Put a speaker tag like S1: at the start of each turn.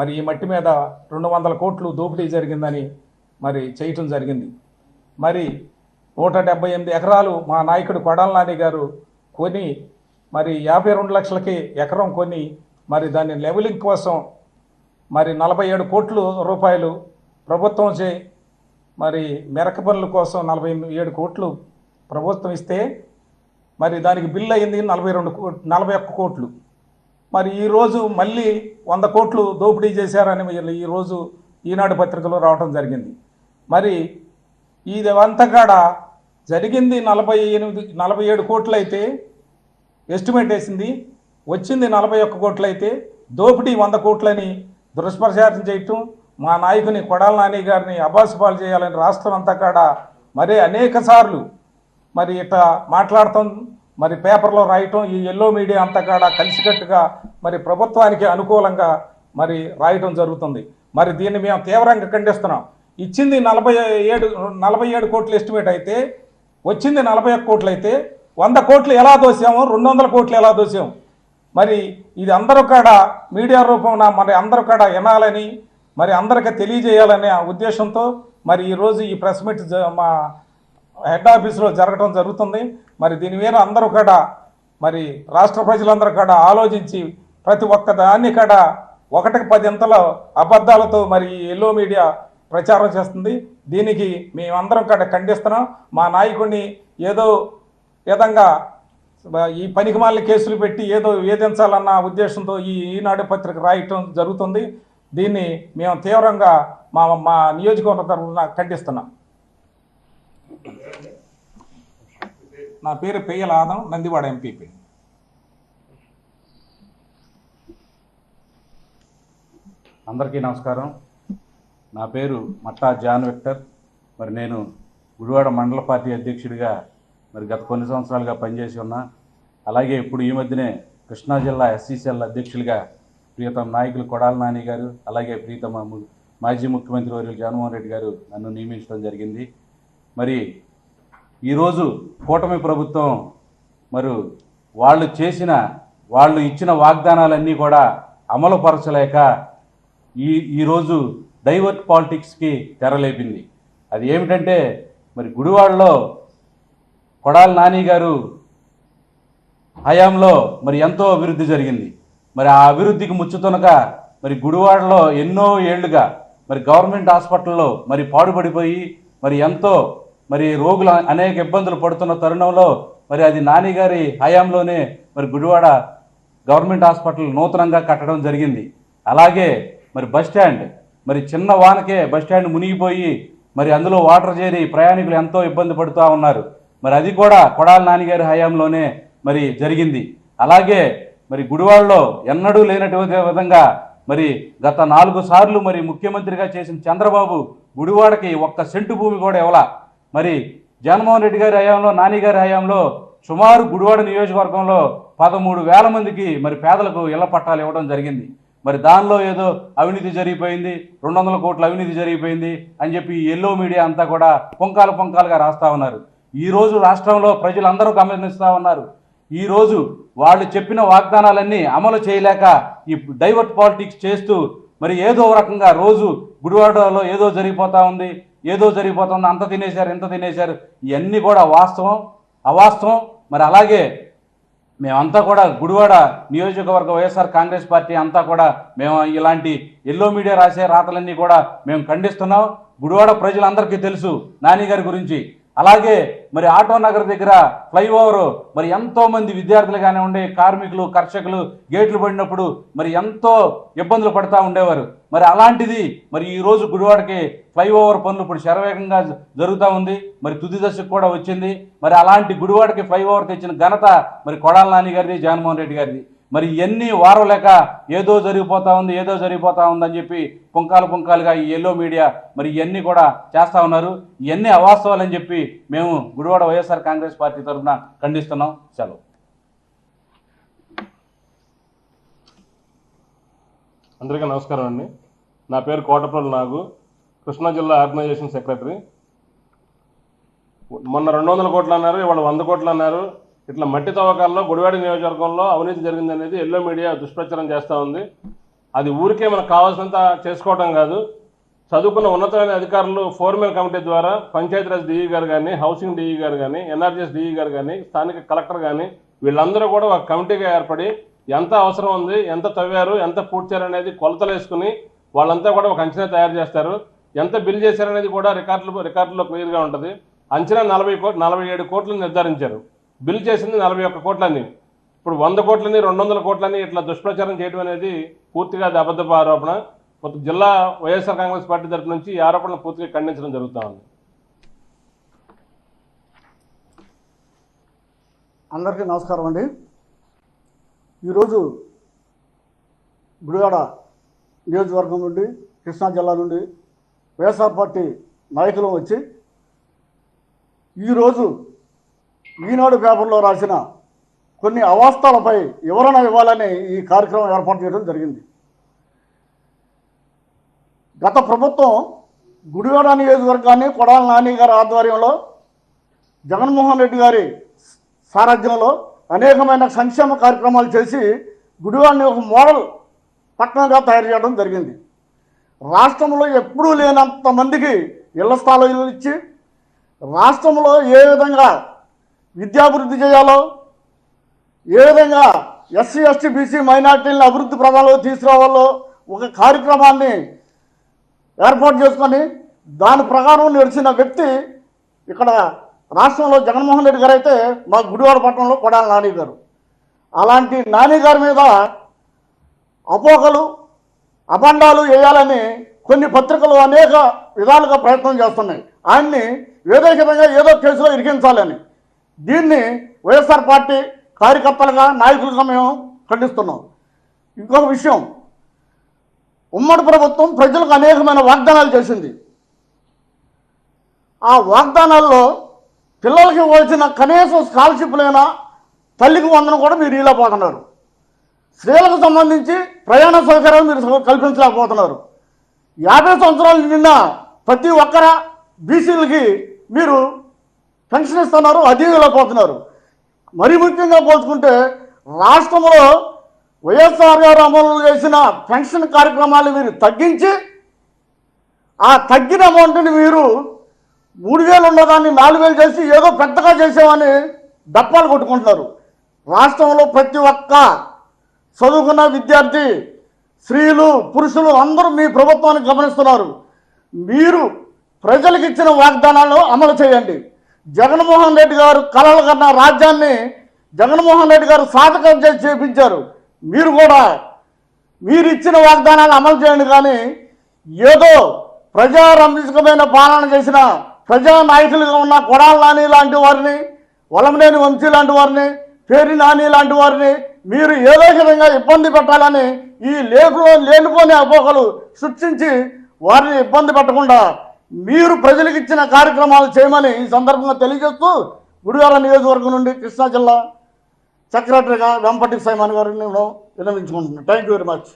S1: మరి ఈ మట్టి మీద 200 కోట్లు దోపిడీ జరిగిందని మరి చేయటం జరిగింది. మరి 178 ఎకరాలు మా నాయకుడు కొడాల నాని గారు కొని మరి 52 లక్షలకి ఎకరం కొని మరి దాన్ని లెవెలింగ్ కోసం మరి 47 కోట్ల రూపాయలు ప్రభుత్వం మరి మెరక పనుల కోసం 47 కోట్లు ప్రభుత్వం ఇస్తే మరి దానికి బిల్లు అయింది 41 కోట్లు. మరి ఈరోజు మళ్ళీ 100 కోట్లు దోపిడీ చేశారని ఈరోజు ఈనాడు పత్రికలో రావడం జరిగింది. మరి ఇది అంతా కాడ జరిగింది 47 కోట్లు అయితే ఎస్టిమేట్ వేసింది, వచ్చింది 41 కోట్లు అయితే దోపిడీ 100 కోట్లని దుష్ప్రచారం చేయటం, మా నాయకుని కొడాల నాని గారిని అబాసుపాలు చేయాలని రాష్ట్రం అంతా కాడ మరి అనేక సార్లు మరి ఇట్లా మాట్లాడటం, మరి పేపర్లో రాయటం, ఈ ఎల్లో మీడియా అంతా కాడ కలిసికట్టుగా మరి ప్రభుత్వానికి అనుకూలంగా మరి రాయటం జరుగుతుంది. మరి దీన్ని మేము తీవ్రంగా ఖండిస్తున్నాం. ఇచ్చింది 47 కోట్లు ఎస్టిమేట్ అయితే వచ్చింది 41 కోట్లు అయితే 100 కోట్లు ఎలా దోసాము, 200 కోట్లు ఎలా దోసాము? మరి ఇది అందరూ కాడ మీడియా రూపంలో మరి అందరూ కాడ వినాలని మరి అందరికీ తెలియజేయాలనే ఉద్దేశంతో మరి ఈరోజు ఈ ప్రెస్ మీట్ మా హెడ్ ఆఫీస్లో జరగడం జరుగుతుంది. మరి దీని మీద అందరూ కాడ మరి రాష్ట్ర ప్రజలందరూ కాడ ఆలోచించి ప్రతి ఒక్క దాన్ని కాడ 1కి 10 ఇంతలో అబద్ధాలతో మరి ఎల్లో మీడియా ప్రచారం చేస్తుంది. దీనికి మేమందరం కాడ ఖండిస్తున్నాం. మా నాయకుడిని ఏదో విధంగా ఈ పనికిమాలిన కేసులు పెట్టి ఏదో వేధించాలన్న ఉద్దేశంతో ఈనాడు పత్రిక రాయటం జరుగుతుంది. దీన్ని మేము తీవ్రంగా మా నియోజకవర్గ తరఫున ఖండిస్తున్నాం. నా పేరు పెయ్యల ఆదం, నందివాడ ఎంపీపీ.
S2: అందరికీ నమస్కారం. నా పేరు మట్టా జాన్ విక్టర్. మరి నేను గుడివాడ మండల పార్టీ అధ్యక్షుడిగా మరి గత కొన్ని సంవత్సరాలుగా పనిచేసి ఉన్నా. అలాగే ఇప్పుడు ఈ మధ్యనే కృష్ణా జిల్లా ఎస్సీసీఎల్ అధ్యక్షులుగా ప్రియతమ నాయకులు కొడాల నాని గారు, అలాగే ప్రియతమ మాజీ ముఖ్యమంత్రి వర్యులు జగన్మోహన్ రెడ్డి గారు నన్ను నియమించడం జరిగింది. మరి ఈరోజు కూటమి ప్రభుత్వం మరి వాళ్ళు ఇచ్చిన వాగ్దానాలన్నీ కూడా అమలుపరచలేక ఈరోజు డైవర్ట్ పాలిటిక్స్కి తెరలేపింది. అది ఏమిటంటే మరి గుడివాడలో కొడాల నాని గారు హయాంలో మరి ఎంతో అభివృద్ధి జరిగింది. మరి ఆ అభివృద్ధికి ముచ్చుతునక మరి గుడివాడలో ఎన్నో ఏళ్లుగా మరి గవర్నమెంట్ హాస్పిటల్లో మరి పాడుపడిపోయి మరి ఎంతో మరి రోగులు అనేక ఇబ్బందులు పడుతున్న తరుణంలో మరి అది నాని గారి హయాంలోనే మరి గుడివాడ గవర్నమెంట్ హాస్పిటల్ నూతనంగా కట్టడం జరిగింది. అలాగే మరి బస్టాండ్ మరి చిన్న వానకే బస్టాండ్ మునిగిపోయి మరి అందులో వాటర్ చేరి ప్రయాణికులు ఎంతో ఇబ్బంది పడుతూ ఉన్నారు. మరి అది కూడా కొడాల నాని గారి హయాంలోనే మరి జరిగింది. అలాగే మరి గుడివాడలో ఎన్నడూ లేనటువంటి విధంగా మరి గత 4 సార్లు మరి ముఖ్యమంత్రిగా చేసిన చంద్రబాబు గుడివాడకి 1 సెంటు భూమి కూడా ఇవ్వలా. మరి జగన్మోహన్ రెడ్డి గారి హయాంలో, నాని గారి హయాంలో సుమారు గుడివాడ నియోజకవర్గంలో 13,000 మందికి మరి పేదలకు ఇళ్ల పట్టాలు ఇవ్వడం జరిగింది. మరి దానిలో ఏదో అవినీతి జరిగిపోయింది, 200 కోట్ల అవినీతి జరిగిపోయింది అని చెప్పి ఎల్లో మీడియా అంతా కూడా పొంకాలుగా రాస్తా ఉన్నారు. ఈరోజు రాష్ట్రంలో ప్రజలందరూ గమనిస్తూ ఉన్నారు. ఈరోజు వాళ్ళు చెప్పిన వాగ్దానాలన్నీ అమలు చేయలేక ఈ డైవర్ట్ పాలిటిక్స్ చేస్తూ మరి ఏదో రకంగా రోజు గుడివాడలో ఏదో జరిగిపోతూ ఉంది, అంత తినేశారు, ఇంత తినేశారు. ఇవన్నీ కూడా వాస్తవం అవాస్తవం. మరి అలాగే మేమంతా కూడా గుడివాడ నియోజకవర్గ వైఎస్ఆర్ కాంగ్రెస్ పార్టీ అంతా కూడా మేము ఇలాంటి ఎల్లో మీడియా రాసే రాతలన్నీ కూడా మేము ఖండిస్తున్నాం. గుడివాడ ప్రజలందరికీ తెలుసు నాని గారి గురించి. అలాగే మరి ఆటో నగర్ దగ్గర ఫ్లైఓవర్ మరి ఎంతో మంది విద్యార్థులు కానివ్వండి, కార్మికులు, కర్షకులు గేట్లు పడినప్పుడు మరి ఎంతో ఇబ్బందులు పడుతూ ఉండేవారు. మరి అలాంటిది మరి ఈరోజు గుడివాడకి ఫ్లైఓవర్ పనులు ఇప్పుడు శరవేగంగా జరుగుతూ ఉంది. మరి తుది దశకు కూడా వచ్చింది. మరి అలాంటి గుడివాడకి ఫ్లైఓవర్ తెచ్చిన ఘనత మరి కొడాల నాని గారిది, జగన్మోహన్ రెడ్డి గారిది. మరి ఇవన్నీ వారం లేక ఏదో జరిగిపోతూ ఉందని చెప్పి పుంకాలుగా ఈ ఎల్లో మీడియా మరి ఇవన్నీ కూడా చేస్తూ ఉన్నారు. ఇవన్నీ అవాస్తవాలని చెప్పి మేము గుడివాడ వైఎస్ఆర్ కాంగ్రెస్ పార్టీ తరఫున ఖండిస్తున్నాం. సెలవు.
S3: అందరికీ నమస్కారం అండి. నా పేరు కోటపల్లి నాగు, కృష్ణా జిల్లా ఆర్గనైజేషన్ సెక్రటరీ. మొన్న 200 కోట్లు అన్నారు, ఇవాళ 100 కోట్లు అన్నారు. ఇట్లా మట్టి తవ్వకాల్లో గుడివాడ నియోజకవర్గంలో అవినీతి జరిగిందనేది ఎల్లో మీడియా దుష్ప్రచారం చేస్తూ ఉంది. అది ఊరికే మనకు కావాల్సినంత చేసుకోవడం కాదు. చదువుకున్న ఉన్నతమైన అధికారులు ఫోర్మెన్ కమిటీ ద్వారా పంచాయతీరాజ్ డిఈ గారు కానీ, హౌసింగ్ డిఈ గారు కానీ, ఎన్ఆర్జీఎస్ డిఈ గారు కానీ, స్థానిక కలెక్టర్ కానీ వీళ్ళందరూ కూడా ఒక కమిటీగా ఏర్పడి ఎంత అవసరం ఉంది, ఎంత తవ్వారు, ఎంత పూడ్చారు అనేది కొలతలు వేసుకుని వాళ్ళంతా కూడా ఒక అంచనా తయారు చేస్తారు. ఎంత బిల్ చేశారనేది కూడా రికార్డులో క్లియర్గా ఉంటుంది. అంచనా 47 కోట్లు నిర్ధారించారు. బిల్ చేసింది 41 కోట్లని. ఇప్పుడు 100 కోట్లని 200 కోట్లని ఇట్లా దుష్ప్రచారం చేయడం అనేది పూర్తిగా అది అబద్ధపు ఆరోపణ. మొత్తం జిల్లా వైఎస్ఆర్ కాంగ్రెస్ పార్టీ తరఫు నుంచి ఈ ఆరోపణలు పూర్తిగా ఖండించడం జరుగుతూ ఉంది.
S4: అందరికీ నమస్కారం అండి. ఈరోజు గుడివాడ నియోజకవర్గం నుండి, కృష్ణా జిల్లా నుండి వైఎస్ఆర్ పార్టీ నాయకులు వచ్చి ఈరోజు ఈనాడు పేపర్లో రాసిన కొన్ని అవాస్తవాలపై వివరణ ఇవ్వాలని ఈ కార్యక్రమం ఏర్పాటు చేయడం జరిగింది. గత ప్రభుత్వం గుడివాడ నియోజకవర్గాన్ని కొడాల నాని గారి ఆధ్వర్యంలో జగన్మోహన్ రెడ్డి గారి సారథ్యంలో అనేకమైన సంక్షేమ కార్యక్రమాలు చేసి గుడివాడని ఒక మోడల్ పట్టణంగా తయారు చేయడం జరిగింది. రాష్ట్రంలో ఎప్పుడూ లేనంత మందికి ఇళ్ల స్థలాలు ఇచ్చి రాష్ట్రంలో ఏ విధంగా విద్యాభివృద్ధి చేయాలో, ఏ విధంగా ఎస్సీ ఎస్టీ బీసీ మైనార్టీలను అభివృద్ధి ప్రధానంలో తీసుకురావాలో ఒక కార్యక్రమాన్ని ఏర్పాటు చేసుకొని దాని ప్రకారం నడిచిన వ్యక్తి ఇక్కడ రాష్ట్రంలో జగన్మోహన్ రెడ్డి గారు అయితే మా గుడివాడ పట్టణంలో కొడాల నాని గారు. అలాంటి నాని గారి మీద అపోహలు అబండాలు వేయాలని కొన్ని పత్రికలు అనేక విధాలుగా ప్రయత్నం చేస్తున్నాయి. ఆయన్ని విధంగా ఏదో కేసులో ఇరికించాలని. దీన్ని వైఎస్ఆర్ పార్టీ కార్యకర్తలుగా నాయకులుగా మేము ఖండిస్తున్నాం. ఇంకొక విషయం, ఉమ్మడి ప్రభుత్వం ప్రజలకు అనేకమైన వాగ్దానాలు చేసింది. ఆ వాగ్దానాల్లో పిల్లలకి ఇవ్వాల్సిన కనీసం స్కాలర్షిప్లైనా, తల్లికి వందనం కూడా మీరు ఇవ్వలేకపోతున్నారు. స్త్రీలకు సంబంధించి ప్రయాణ సౌకర్యాలు మీరు కల్పించలేకపోతున్నారు. 50 సంవత్సరాలు నిన్న ప్రతి ఒక్కర బీసీలకి మీరు పెన్షన్ ఇస్తున్నారు, అది ఇవ్వలేకపోతున్నారు. మరి ముఖ్యంగా పోల్చుకుంటే రాష్ట్రంలో వైఎస్ఆర్ గారు అమలు చేసిన పెన్షన్ కార్యక్రమాలు మీరు తగ్గించి ఆ తగ్గిన అమౌంట్ని మీరు 3000 ఉన్నదాన్ని 4000 చేసి ఏదో పెద్దగా చేసామని డప్పాలు కొట్టుకుంటున్నారు. రాష్ట్రంలో ప్రతి ఒక్క చదువుకున్న విద్యార్థి, స్త్రీలు, పురుషులు అందరూ మీ ప్రభుత్వాన్ని గమనిస్తున్నారు. మీరు ప్రజలకు ఇచ్చిన వాగ్దానాలను అమలు చేయండి. జగన్మోహన్ రెడ్డి గారు కలలు కన్న రాజ్యాన్ని జగన్మోహన్ రెడ్డి గారు సాధకం చేసి చేపించారు. మీరు కూడా మీరు ఇచ్చిన వాగ్దానాలు అమలు చేయండి. కానీ ఏదో ప్రజారంజకమైన పాలన చేసిన ప్రజా నాయకులుగా ఉన్న కొడాల నాని లాంటి వారిని, వలమనేని వంశీ లాంటి వారిని, పేరి నాని లాంటి వారిని మీరు ఏదో విధంగా ఇబ్బంది పెట్టాలని ఈ లేనిపోని అపోహలు సృష్టించి వారిని ఇబ్బంది పెట్టకుండా మీరు ప్రజలకు ఇచ్చిన కార్యక్రమాలు చేయమని ఈ సందర్భంగా తెలియజేస్తూ గుడివాడ నియోజకవర్గం నుండి కృష్ణా జిల్లా సెక్రటరీగా వెంపటి సైమాన్ గారిని విన్నవించుకుంటున్నాను. Thank you very much.